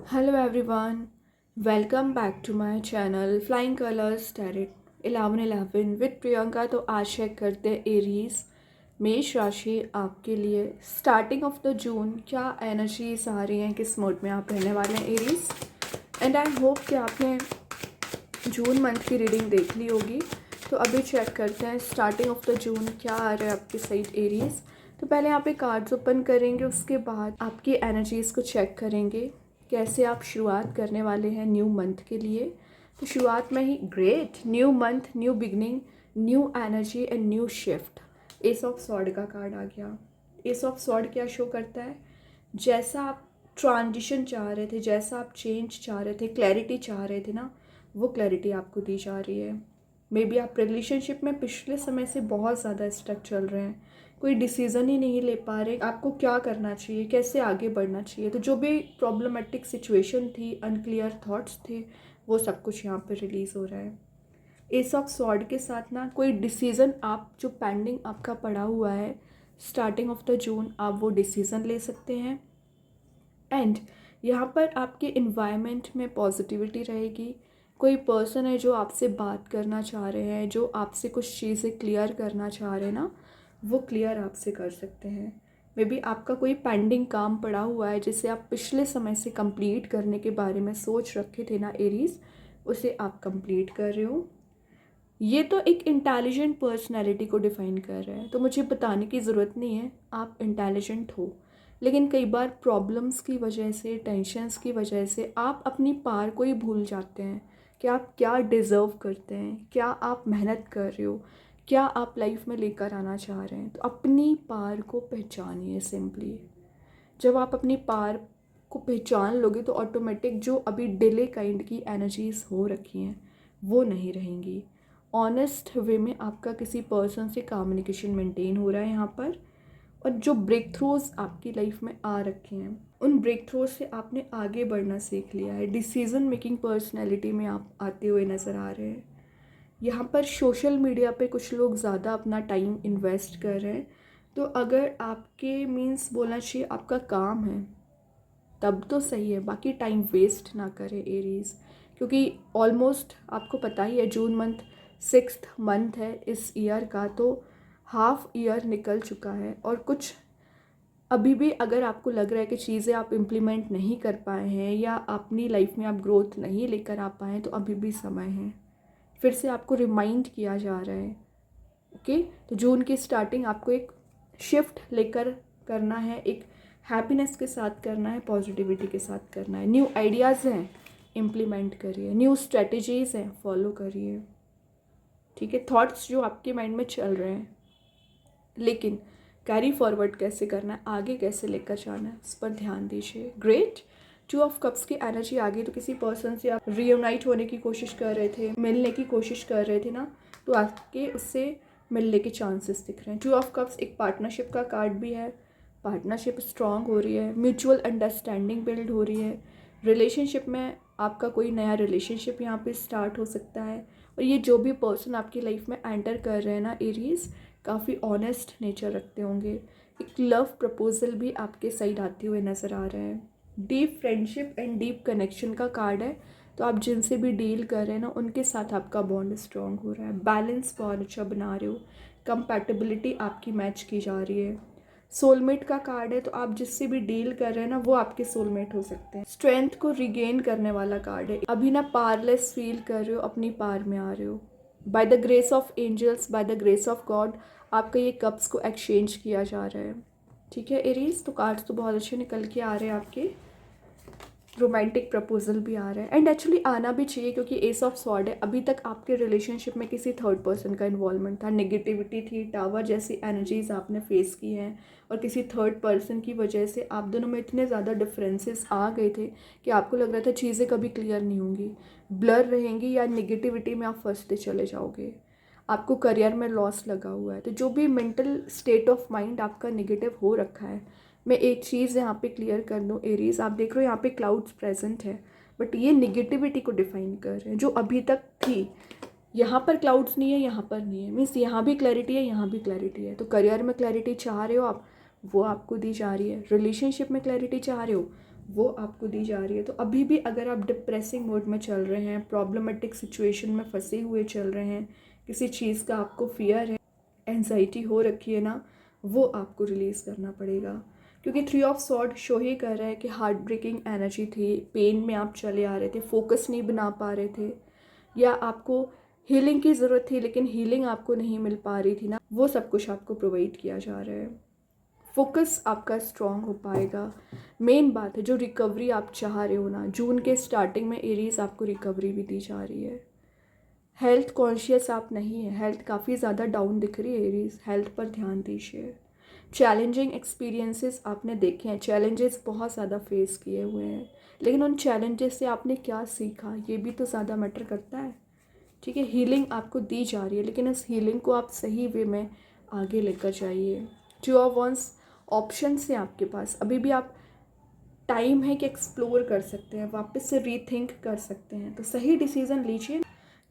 Hello everyone, welcome back to my channel Flying Colors Tarot 1111 with Priyanka. तो आज check करते हैं एरीज मेष राशि आपके लिए स्टार्टिंग ऑफ द जून क्या एनर्जीज आ रही हैं, किस मोड में आप रहने वाले हैं एरीज। एंड आई होप कि आपने जून मंथ की रीडिंग देख ली होगी। तो अभी चेक करते हैं स्टार्टिंग ऑफ द जून क्या आ रहा है आपके साइड एरीज। तो पहले यहाँ पे कार्ड्स ओपन करेंगे, उसके बाद आपकी एनर्जीज को चेक करेंगे कैसे आप शुरुआत करने वाले हैं न्यू मंथ के लिए। तो शुरुआत में ही great new month, new beginning, new energy and new shift. Ace of sword का कार्ड आ गया। एस ऑफ सॉर्ड क्या शो करता है, जैसा आप ट्रांजिशन चाह रहे थे, जैसा आप चेंज चाह रहे थे, क्लैरिटी चाह रहे थे ना, वो क्लैरिटी आपको दी जा रही है। मे बी आप रिलेशनशिप में पिछले समय से बहुत ज़्यादा स्टक चल रहे हैं, कोई डिसीज़न ही नहीं ले पा रहे आपको क्या करना चाहिए, कैसे आगे बढ़ना चाहिए। तो जो भी प्रॉब्लमेटिक सिचुएशन थी, अनक्लियर थॉट्स थे, वो सब कुछ यहाँ पे रिलीज़ हो रहा है। एस ऑफ सॉर्ड के साथ ना कोई डिसीज़न आप जो पेंडिंग आपका पड़ा हुआ है स्टार्टिंग ऑफ द जून, आप वो डिसीज़न ले सकते हैं। एंड यहाँ पर आपके इन्वायरमेंट में पॉजिटिविटी रहेगी। कोई पर्सन है जो आपसे बात करना चाह रहे हैं, जो आपसे कुछ चीज़ें क्लियर करना चाह रहे हैं ना, वो क्लियर आपसे कर सकते हैं। मे बी आपका कोई पेंडिंग काम पड़ा हुआ है जिसे आप पिछले समय से कंप्लीट करने के बारे में सोच रखे थे ना एरीज, उसे आप कंप्लीट कर रहे हो। ये तो एक इंटेलिजेंट पर्सनैलिटी को डिफ़ाइन कर रहा है, तो मुझे बताने की ज़रूरत नहीं है आप इंटेलिजेंट हो। लेकिन कई बार प्रॉब्लम्स की वजह से, टेंशन्स की वजह से आप अपनी पार को ही भूल जाते हैं कि आप क्या डिज़र्व करते हैं, क्या आप मेहनत कर रहे हो, क्या आप लाइफ में लेकर आना चाह रहे हैं। तो अपनी पार को पहचानिए सिंपली। जब आप अपनी पार को पहचान लोगे तो ऑटोमेटिक जो अभी डिले काइंड की एनर्जीज हो रखी हैं वो नहीं रहेंगी। ऑनेस्ट वे में आपका किसी पर्सन से कम्युनिकेशन मेंटेन हो रहा है यहाँ पर। और जो ब्रेक थ्रूज आपकी लाइफ में आ रखे हैं, उन ब्रेक थ्रूज से आपने आगे बढ़ना सीख लिया है। डिसीजन मेकिंग पर्सनैलिटी में आप आते हुए नज़र आ रहे हैं। यहाँ पर सोशल मीडिया पे कुछ लोग ज़्यादा अपना टाइम इन्वेस्ट कर रहे हैं। तो अगर आपके मीन्स बोलना चाहिए आपका काम है तब तो सही है, बाकी टाइम वेस्ट ना करें एरीज। क्योंकि ऑलमोस्ट आपको पता ही है जून मंथ 6th मंथ है इस ईयर का, तो हाफ ईयर निकल चुका है। और कुछ अभी भी अगर आपको लग रहा है कि चीज़ें आप इम्प्लीमेंट नहीं कर पाए हैं या अपनी लाइफ में आप ग्रोथ नहीं लेकर आ पाए हैं, तो अभी भी समय है। फिर से आपको रिमाइंड किया जा रहा है। ओके, तो जून की स्टार्टिंग आपको एक शिफ्ट लेकर करना है, एक हैप्पीनेस के साथ करना है, पॉजिटिविटी के साथ करना है। न्यू आइडियाज़ हैं, इम्प्लीमेंट करिए। न्यू स्ट्रेटजीज़ हैं, फॉलो करिए। ठीक है, थॉट्स जो आपके माइंड में चल रहे हैं, लेकिन कैरी फॉरवर्ड कैसे करना है, आगे कैसे लेकर जाना है, उस पर ध्यान दीजिए। ग्रेट 2 ऑफ कप्स की एनर्जी आ गई। तो किसी पर्सन से आप रीयूनाइट होने की कोशिश कर रहे थे, मिलने की कोशिश कर रहे थे ना, तो आपके उससे मिलने के चांसेस दिख रहे हैं। 2 ऑफ कप्स एक पार्टनरशिप का कार्ड भी है। पार्टनरशिप स्ट्रांग हो रही है, म्यूचुअल अंडरस्टैंडिंग बिल्ड हो रही है। रिलेशनशिप में आपका कोई नया रिलेशनशिप यहाँ पे स्टार्ट हो सकता है। और ये जो भी पर्सन आपकी लाइफ में एंटर कर रहे हैं ना एरीज, काफ़ी ऑनेस्ट नेचर रखते होंगे। एक लव प्रपोजल भी आपके साइड आते हुए नज़र आ रहे हैं। Deep friendship and deep connection का कार्ड है। तो आप जिनसे भी डील कर रहे हैं ना, उनके साथ आपका बॉन्ड स्ट्रॉन्ग हो रहा है। बैलेंस बहुत अच्छा बना रहे हो, कंपैटिबिलिटी आपकी मैच की जा रही है। सोलमेट का कार्ड है, तो आप जिससे भी डील कर रहे हैं ना, वो आपके सोलमेट हो सकते हैं। स्ट्रेंथ को रिगेन करने वाला कार्ड है। अभी ना पावरलेस फील कर रहे हो, अपनी पार में आ रहे हो। By the grace of angels, by the grace of God, आपका ये कप्स को एक्सचेंज किया जा रहा है। ठीक है एरीज, तो कार्ड्स तो बहुत अच्छे निकल के आ रहे हैं आपके। रोमांटिक प्रपोजल भी आ रहा है, एंड एक्चुअली आना भी चाहिए क्योंकि एस ऑफ सॉर्ड है। अभी तक आपके रिलेशनशिप में किसी थर्ड पर्सन का इन्वॉल्वमेंट था, नेगेटिविटी थी, टावर जैसी एनर्जीज आपने फेस की हैं, और किसी थर्ड पर्सन की वजह से आप दोनों में इतने ज़्यादा डिफरेंसेस आ गए थे कि आपको लग रहा था चीज़ें कभी क्लियर नहीं होंगी, ब्लर रहेंगी, या नेगेटिविटी में आप फंसते चले जाओगे। आपको करियर में लॉस लगा हुआ है। तो जो भी मेंटल स्टेट ऑफ माइंड आपका नेगेटिव हो रखा है, मैं एक चीज़ यहाँ पे क्लियर कर दूँ एरीज, आप देख रहे हो यहाँ पे क्लाउड्स प्रेजेंट है, बट ये निगेटिविटी को डिफाइन कर रहे हैं जो अभी तक थी। यहाँ पर क्लाउड्स नहीं है, यहाँ पर नहीं है, मीन्स यहाँ भी क्लैरिटी है, यहाँ भी क्लैरिटी है। तो करियर में क्लैरिटी चाह रहे हो आप, वो आपको दी जा रही है। रिलेशनशिप में क्लैरिटी चाह रहे हो, वो आपको दी जा रही है। तो अभी भी अगर आप डिप्रेसिंग मोड में चल रहे हैं, प्रॉब्लमेटिक सिचुएशन में फंसे हुए चल रहे हैं, किसी चीज़ का आपको फियर है, एंजाइटी हो रखी है ना, वो आपको रिलीज़ करना पड़ेगा। क्योंकि 3 ऑफ सॉर्ड शो ही कर रहा है कि हार्ट ब्रेकिंग एनर्जी थी, पेन में आप चले आ रहे थे, फोकस नहीं बना पा रहे थे, या आपको हीलिंग की ज़रूरत थी लेकिन हीलिंग आपको नहीं मिल पा रही थी ना, वो सब कुछ आपको प्रोवाइड किया जा रहा है। फोकस आपका स्ट्रॉन्ग हो पाएगा। मेन बात है जो रिकवरी आप चाह रहे हो ना, जून के स्टार्टिंग में एरीज आपको रिकवरी भी दी जा रही है। हेल्थ कॉन्शियस आप नहीं है, हेल्थ काफ़ी ज़्यादा डाउन दिख रही है एरीज, हेल्थ पर ध्यान दीजिए। चैलेंजिंग एक्सपीरियंसेस आपने देखे हैं, चैलेंजेस बहुत ज़्यादा फेस किए हुए हैं, लेकिन उन चैलेंजेस से आपने क्या सीखा ये भी तो ज़्यादा मैटर करता है। ठीक है, हीलिंग आपको दी जा रही है, लेकिन इस हीलिंग को आप सही वे में आगे लेकर जाइए। 2 ऑफ वंस ऑप्शंस हैं आपके पास, अभी भी आप टाइम है कि एक्सप्लोर कर सकते हैं, वापस से रीथिंक कर सकते हैं, तो सही डिसीज़न लीजिए।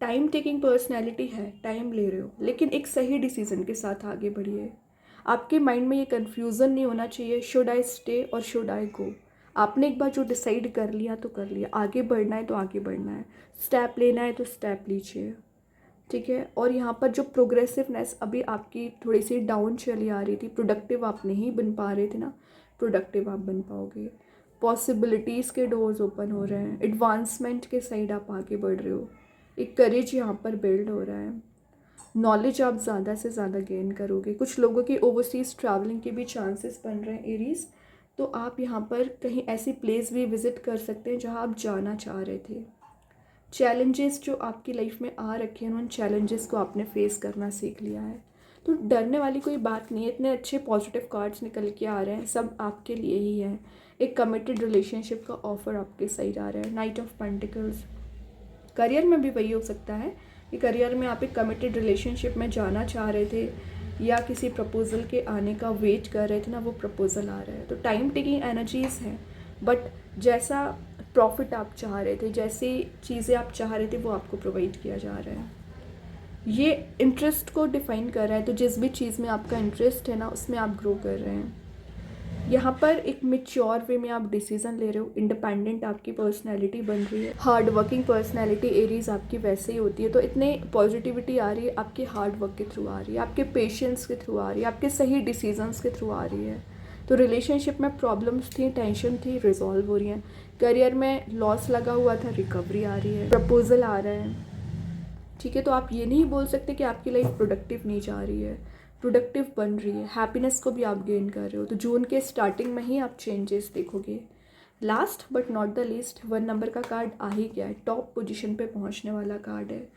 टाइम टेकिंग पर्सनैलिटी है, टाइम ले रहे हो, लेकिन एक सही डिसीज़न के साथ आगे बढ़िए। आपके माइंड में ये कन्फ्यूज़न नहीं होना चाहिए, शुड आई स्टे और शुड आई गो। आपने एक बार जो डिसाइड कर लिया तो कर लिया, आगे बढ़ना है तो आगे बढ़ना है, स्टेप लेना है तो स्टेप लीजिए। ठीक है, और यहाँ पर जो प्रोग्रेसिवनेस अभी आपकी थोड़ी सी डाउन चली आ रही थी, प्रोडक्टिव आप नहीं बन पा रहे थे ना, प्रोडक्टिव आप बन पाओगे। पॉसिबिलिटीज़ के डोर्स ओपन हो रहे हैं, एडवांसमेंट के साइड आप आगे बढ़ रहे हो, एक करेज यहाँ पर बिल्ड हो रहा है, नॉलेज आप ज़्यादा से ज़्यादा गेन करोगे। कुछ लोगों की ओवरसीज़ ट्रैवलिंग के भी चांसेस बन रहे हैं एरीज, तो आप यहाँ पर कहीं ऐसी प्लेस भी विज़िट कर सकते हैं जहाँ आप जाना चाह रहे थे। चैलेंजेस जो आपकी लाइफ में आ रखे हैं, उन चैलेंजेस को आपने फेस करना सीख लिया है, तो डरने वाली कोई बात नहीं है। इतने अच्छे पॉजिटिव कार्ड्स निकल के आ रहे हैं, सब आपके लिए ही है। एक कमिटेड रिलेशनशिप का ऑफर आपके साइड आ रहा है, नाइट ऑफ पेंटिकल्स। करियर में भी वही हो सकता है कि करियर में आप एक कमिटेड रिलेशनशिप में जाना चाह रहे थे, या किसी प्रपोजल के आने का वेट कर रहे थे ना, वो प्रपोजल आ रहा है। तो टाइम टेकिंग एनर्जीज हैं, बट जैसा प्रॉफिट आप चाह रहे थे, जैसी चीज़ें आप चाह रहे थे, वो आपको प्रोवाइड किया जा रहा है। ये इंटरेस्ट को डिफाइन कर रहा है, तो जिस भी चीज़ में आपका इंटरेस्ट है ना, उसमें आप ग्रो कर रहे हैं। यहाँ पर एक मेच्योर वे में आप डिसीजन ले रहे हो, इंडिपेंडेंट आपकी पर्सनैलिटी बन रही है, हार्ड वर्किंग पर्सनैलिटी एरीज आपकी वैसे ही होती है। तो इतने पॉजिटिविटी आ रही है, आपके हार्ड वर्क के थ्रू आ रही है, आपके पेशेंस के थ्रू आ रही है, आपके सही डिसीजंस के थ्रू आ रही है। तो रिलेशनशिप में प्रॉब्लम्स थी, टेंशन थी, रिजॉल्व हो रही हैं। करियर में लॉस लगा हुआ था, रिकवरी आ रही है, प्रपोजल आ रहा है। ठीक है, तो आप ये नहीं बोल सकते कि आपकी लाइफ प्रोडक्टिव नहीं जा रही है, प्रोडक्टिव बन रही है, हैप्पीनेस को भी आप गेन कर रहे हो। तो जून के स्टार्टिंग में ही आप चेंजेस देखोगे। Last but not the least, 1 number का कार्ड आ ही गया है, टॉप पोजीशन पे पहुंचने वाला कार्ड है।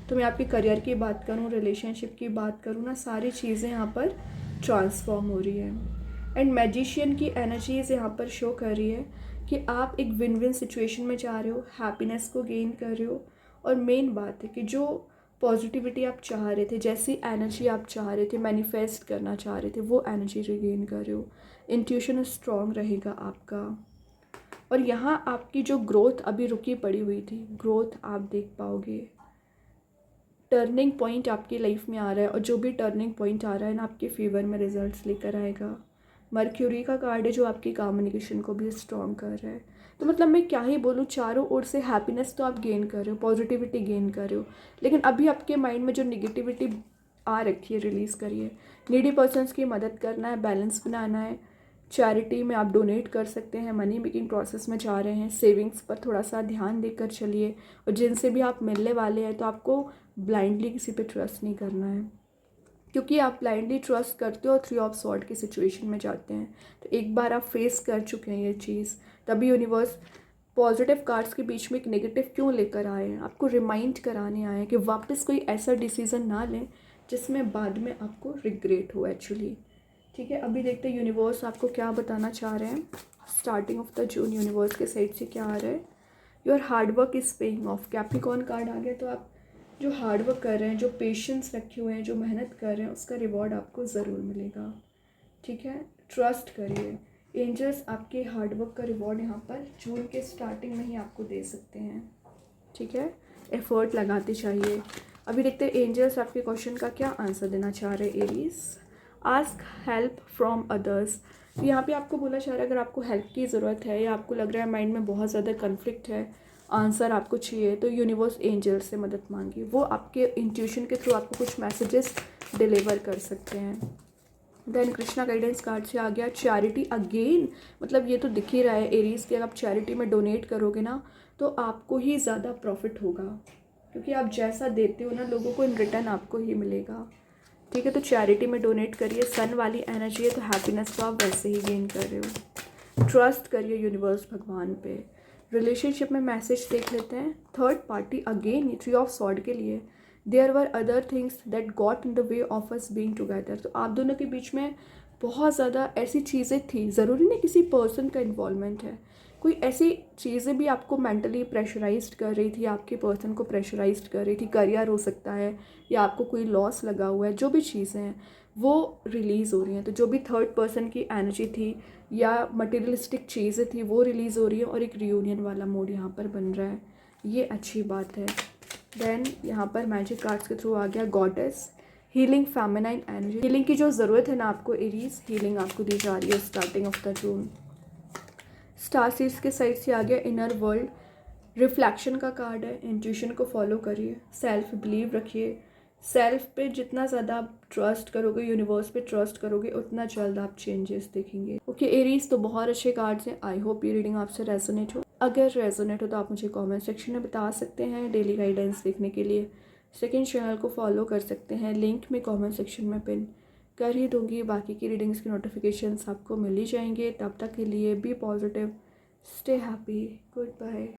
तो मैं आपके करियर की बात करूं, रिलेशनशिप की बात करूं ना, सारी चीज़ें यहाँ पर ट्रांसफॉर्म हो रही है। एंड मैजिशियन की एनर्जीज यहाँ पर शो कर रही है कि आप एक विन विन सिचुएशन में जा रहे हो, हैप्पीनेस को गेन कर रहे हो, और मेन बात है कि जो पॉजिटिविटी आप चाह रहे थे, जैसी एनर्जी आप चाह रहे थे, मैनिफेस्ट करना चाह रहे थे, वो एनर्जी रिगेन कर रहे हो। इंट्यूशन स्ट्रॉन्ग रहेगा आपका, और यहाँ आपकी जो ग्रोथ अभी रुकी पड़ी हुई थी, ग्रोथ आप देख पाओगे। टर्निंग पॉइंट आपकी लाइफ में आ रहा है, और जो भी टर्निंग पॉइंट आ रहा है ना, आपके फेवर में रिजल्ट्स लेकर आएगा। मर्क्यूरी का कार्ड है जो आपकी कम्युनिकेशन को भी स्ट्रॉन्ग कर रहा है। तो मतलब मैं क्या ही बोलूँ, चारों ओर से हैप्पीनेस तो आप गेन कर रहे हो, पॉजिटिविटी गेन कर रहे हो, लेकिन अभी आपके माइंड में जो निगेटिविटी आ रखी है, रिलीज़ करिए। नीडी पर्सन्स की मदद करना है, बैलेंस बनाना है, चैरिटी में आप डोनेट कर सकते हैं, मनी मेकिंग प्रोसेस में जा रहे हैं, सेविंग्स पर थोड़ा सा ध्यान देकर चलिए, और जिनसे भी आप मिलने वाले हैं तो आपको ब्लाइंडली किसी पे ट्रस्ट नहीं करना है, क्योंकि आप ब्लाइंडली ट्रस्ट करते हो और 3 ऑफ सॉर्ड की सिचुएशन में जाते हैं। तो एक बार आप फेस कर चुके हैं ये चीज़, तभी यूनिवर्स पॉजिटिव कार्ड्स के बीच में एक नेगेटिव क्यों लेकर आए हैं, आपको रिमाइंड कराने आए हैं कि वापस कोई ऐसा डिसीज़न ना लें जिसमें बाद में आपको रिग्रेट हो एक्चुअली। ठीक है, अभी देखते हैं यूनिवर्स आपको क्या बताना चाह रहे हैं। Starting of the June universe के साइड से क्या आ रहा है, your hard work is paying off. Capricorn card आ गया, तो आप जो हार्ड वर्क कर रहे हैं, जो पेशेंस रखे हुए हैं, जो मेहनत कर रहे हैं, उसका रिवॉर्ड आपको ज़रूर मिलेगा। ठीक है, ट्रस्ट करिए, एंजल्स आपके हार्ड वर्क का रिवॉर्ड यहाँ पर जून के स्टार्टिंग में ही आपको दे सकते हैं। ठीक है, एफर्ट लगाते चाहिए। अभी देखते हैं एंजल्स आपके क्वेश्चन का क्या आंसर देना चाह रहे हैं। Aries, ask help from others. यहाँ पे आपको बोला जा रहा है अगर आपको हेल्प की ज़रूरत है या आपको लग रहा है माइंड में बहुत ज़्यादा कन्फ्लिक्ट है, आंसर आपको चाहिए, तो यूनिवर्स एंजल से मदद मांगिए। वो आपके इंट्यूशन के थ्रू आपको कुछ मैसेजेस डिलीवर कर सकते हैं। देन कृष्णा गाइडेंस कार्ड से आ गया चैरिटी अगेन। मतलब ये तो दिख ही रहा है एरीज कि अगर आप चैरिटी में डोनेट करोगे ना तो आपको ही ज़्यादा प्रॉफिट होगा, क्योंकि आप जैसा देते हो ना लोगों को इन रिटर्न आपको ही मिलेगा। ठीक है, तो चैरिटी में डोनेट करिए। सन वाली एनर्जी है तो हैप्पीनेस तो आप वैसे ही गेन कर रहे हो। ट्रस्ट करिए यूनिवर्स, भगवान पे। रिलेशनशिप में मैसेज देख लेते हैं। Third party again three of sword के लिए, there were other things that got in the way of us being together. तो आप दोनों के बीच में बहुत ज़्यादा ऐसी चीज़ें थी, ज़रूरी नहीं किसी पर्सन का इन्वॉल्वमेंट है, कोई ऐसी चीज़ें भी आपको मेंटली प्रेशराइज्ड कर रही थी, आपके पर्सन को प्रेशराइज्ड कर रही थी। करियर हो सकता है या आपको कोई लॉस लगा हुआ है, जो भी चीज़ें हैं वो रिलीज़ हो रही हैं। तो जो भी थर्ड पर्सन की एनर्जी थी या मटेरियलिस्टिक चीज़ें थी वो रिलीज़ हो रही है और एक रियूनियन वाला मूड यहाँ पर बन रहा है, ये अच्छी बात है। देन यहाँ पर मैजिक कार्ड्स के थ्रू आ गया goddess, healing feminine energy. Healing की जो ज़रूरत है ना आपको एरीज, हीलिंग आपको दी जा रही है starting of the June. Star seeds के साइड से आ गया इनर वर्ल्ड, रिफ्लेक्शन का कार्ड है। इंट्यूशन को फॉलो करिए, सेल्फ बिलीव रखिए। सेल्फ पे जितना ज़्यादा आप ट्रस्ट करोगे, यूनिवर्स पे ट्रस्ट करोगे, उतना जल्द आप चेंजेस देखेंगे। ओके एरीज, तो बहुत अच्छे कार्ड्स हैं। आई होप ये रीडिंग आपसे रेजोनेट हो। अगर रेजोनेट हो तो आप मुझे कमेंट सेक्शन में बता सकते हैं। डेली गाइडेंस देखने के लिए सेकंड चैनल को फॉलो कर सकते हैं, लिंक में कमेंट सेक्शन में पिन कर ही दूंगी। बाकी की रीडिंग्स की नोटिफिकेशंस आपको मिल ही जाएंगे। तब तक के लिए be positive, stay happy, good bye.